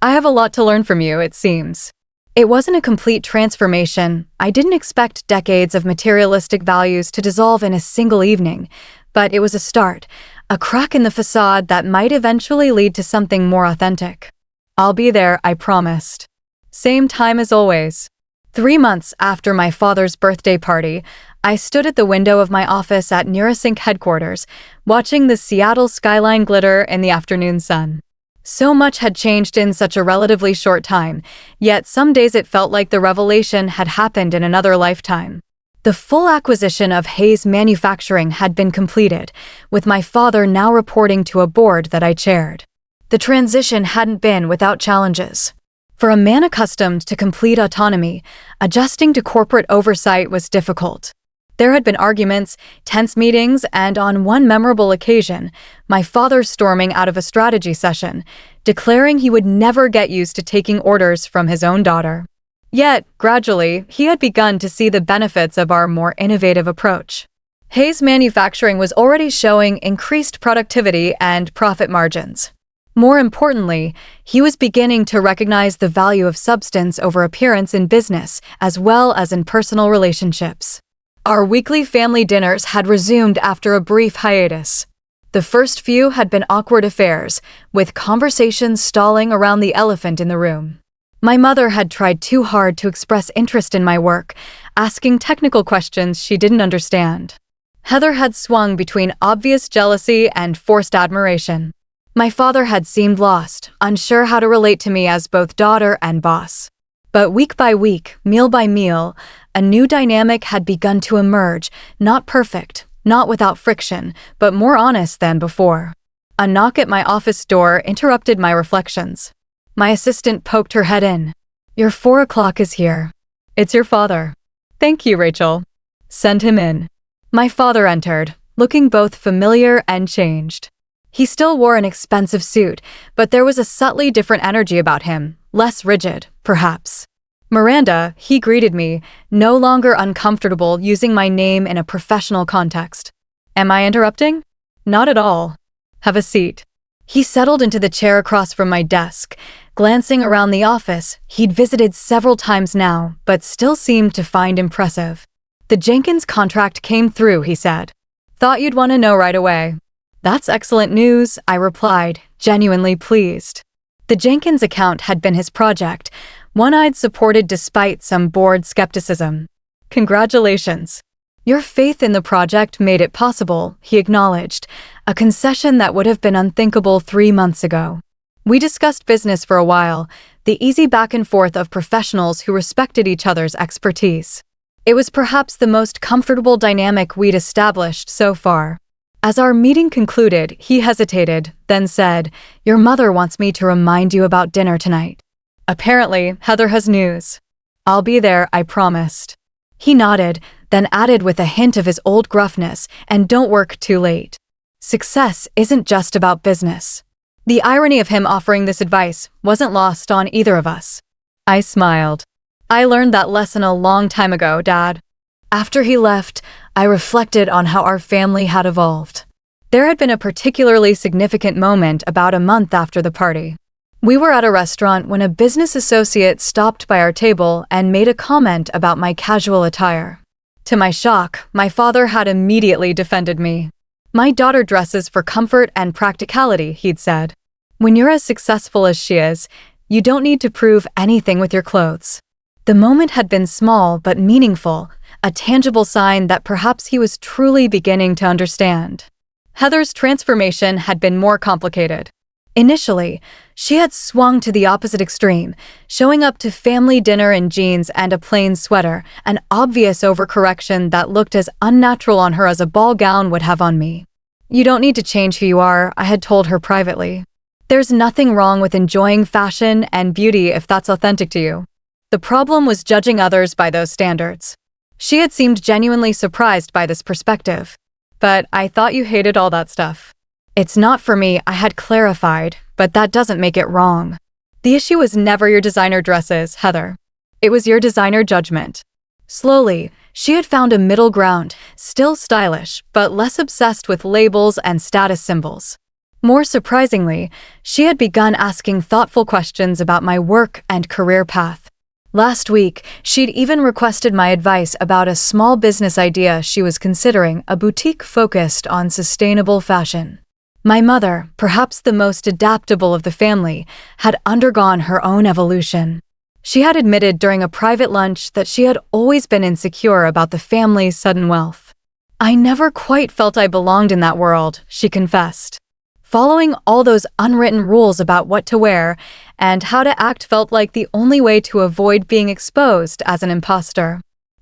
I have a lot to learn from you, it seems. It wasn't a complete transformation. I didn't expect decades of materialistic values to dissolve in a single evening, but it was a start, a crack in the facade that might eventually lead to something more authentic. I'll be there, I promised. Same time as always. 3 months after my father's birthday party, I stood at the window of my office at Neurasync headquarters, watching the Seattle skyline glitter in the afternoon sun. So much had changed in such a relatively short time, yet some days it felt like the revelation had happened in another lifetime. The full acquisition of Hayes Manufacturing had been completed, with my father now reporting to a board that I chaired. The transition hadn't been without challenges. For a man accustomed to complete autonomy, adjusting to corporate oversight was difficult. There had been arguments, tense meetings, and on one memorable occasion, my father storming out of a strategy session, declaring he would never get used to taking orders from his own daughter. Yet, gradually, he had begun to see the benefits of our more innovative approach. Hayes Manufacturing was already showing increased productivity and profit margins. More importantly, he was beginning to recognize the value of substance over appearance in business as well as in personal relationships. Our weekly family dinners had resumed after a brief hiatus. The first few had been awkward affairs, with conversations stalling around the elephant in the room. My mother had tried too hard to express interest in my work, asking technical questions she didn't understand. Heather had swung between obvious jealousy and forced admiration. My father had seemed lost, unsure how to relate to me as both daughter and boss. But week by week, meal by meal, a new dynamic had begun to emerge, not perfect, not without friction, but more honest than before. A knock at my office door interrupted my reflections. My assistant poked her head in. Your 4 o'clock is here. It's your father. Thank you, Rachel. Send him in. My father entered, looking both familiar and changed. He still wore an expensive suit, but there was a subtly different energy about him, less rigid, perhaps. Miranda, he greeted me, no longer uncomfortable using my name in a professional context. Am I interrupting? Not at all. Have a seat. He settled into the chair across from my desk. Glancing around the office, he'd visited several times now, but still seemed to find impressive. The Jenkins contract came through, he said. Thought you'd want to know right away. That's excellent news, I replied, genuinely pleased. The Jenkins account had been his project, one I'd supported despite some board skepticism. Congratulations. Your faith in the project made it possible, he acknowledged, a concession that would have been unthinkable 3 months ago. We discussed business for a while, the easy back and forth of professionals who respected each other's expertise. It was perhaps the most comfortable dynamic we'd established so far. As our meeting concluded, he hesitated, then said, "Your mother wants me to remind you about dinner tonight." Apparently, Heather has news. I'll be there, I promised. He nodded, then added with a hint of his old gruffness, "And don't work too late." Success isn't just about business. The irony of him offering this advice wasn't lost on either of us. I smiled. I learned that lesson a long time ago, Dad. After he left, I reflected on how our family had evolved. There had been a particularly significant moment about a month after the party. We were at a restaurant when a business associate stopped by our table and made a comment about my casual attire. To my shock, my father had immediately defended me. My daughter dresses for comfort and practicality, he'd said. When you're as successful as she is, you don't need to prove anything with your clothes. The moment had been small but meaningful, a tangible sign that perhaps he was truly beginning to understand. Heather's transformation had been more complicated. Initially, she had swung to the opposite extreme, showing up to family dinner in jeans and a plain sweater, an obvious overcorrection that looked as unnatural on her as a ball gown would have on me. You don't need to change who you are, I had told her privately. There's nothing wrong with enjoying fashion and beauty if that's authentic to you. The problem was judging others by those standards. She had seemed genuinely surprised by this perspective. But I thought you hated all that stuff. It's not for me, I had clarified, but that doesn't make it wrong. The issue was never your designer dresses, Heather. It was your designer judgment. Slowly, she had found a middle ground, still stylish, but less obsessed with labels and status symbols. More surprisingly, she had begun asking thoughtful questions about my work and career path. Last week, she'd even requested my advice about a small business idea she was considering, a boutique focused on sustainable fashion. My mother, perhaps the most adaptable of the family, had undergone her own evolution. She had admitted during a private lunch that she had always been insecure about the family's sudden wealth. I never quite felt I belonged in that world, she confessed. Following all those unwritten rules about what to wear and how to act felt like the only way to avoid being exposed as an imposter.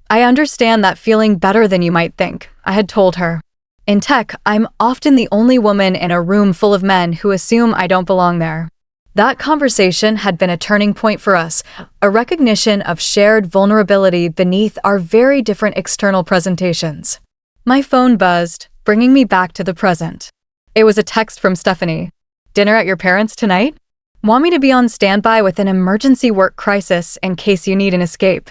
I understand that feeling better than you might think, I had told her. In tech, I'm often the only woman in a room full of men who assume I don't belong there. That conversation had been a turning point for us, a recognition of shared vulnerability beneath our very different external presentations. My phone buzzed, bringing me back to the present. It was a text from Stephanie. Dinner at your parents' tonight? Want me to be on standby with an emergency work crisis in case you need an escape?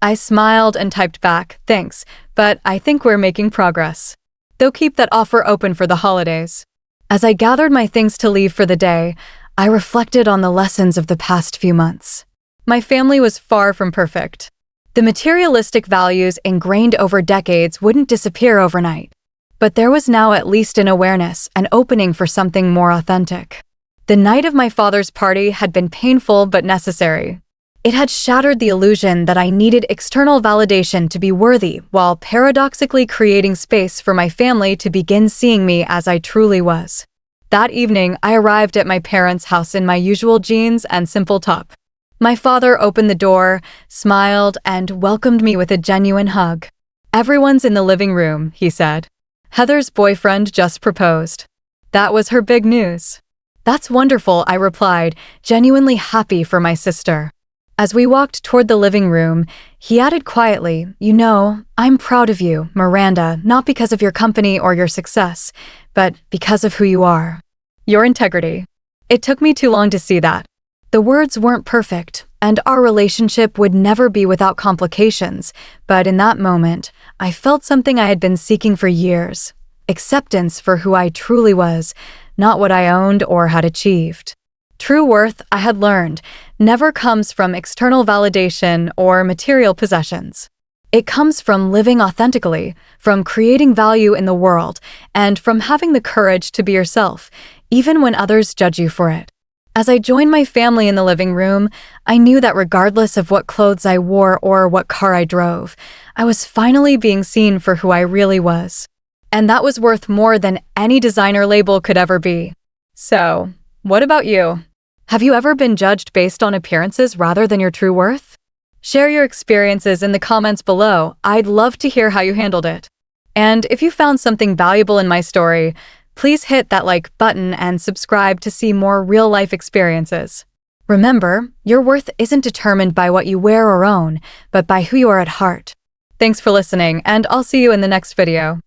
I smiled and typed back, thanks, but I think we're making progress. They'll keep that offer open for the holidays. As I gathered my things to leave for the day, I reflected on the lessons of the past few months. My family was far from perfect. The materialistic values ingrained over decades wouldn't disappear overnight. But there was now at least an awareness, an opening for something more authentic. The night of my father's party had been painful but necessary. It had shattered the illusion that I needed external validation to be worthy, while paradoxically creating space for my family to begin seeing me as I truly was. That evening, I arrived at my parents' house in my usual jeans and simple top. My father opened the door, smiled, and welcomed me with a genuine hug. "Everyone's in the living room," he said. "Heather's boyfriend just proposed." That was her big news. "That's wonderful," I replied, genuinely happy for my sister. As we walked toward the living room, he added quietly, "You know, I'm proud of you, Miranda, not because of your company or your success, but because of who you are. Your integrity." It took me too long to see that. The words weren't perfect, and our relationship would never be without complications. But in that moment, I felt something I had been seeking for years: acceptance for who I truly was, not what I owned or had achieved. True worth, I had learned, never comes from external validation or material possessions. It comes from living authentically, from creating value in the world, and from having the courage to be yourself, even when others judge you for it. As I joined my family in the living room, I knew that regardless of what clothes I wore or what car I drove, I was finally being seen for who I really was. And that was worth more than any designer label could ever be. So, what about you? Have you ever been judged based on appearances rather than your true worth? Share your experiences in the comments below. I'd love to hear how you handled it. And if you found something valuable in my story, please hit that like button and subscribe to see more real-life experiences. Remember, your worth isn't determined by what you wear or own, but by who you are at heart. Thanks for listening, and I'll see you in the next video.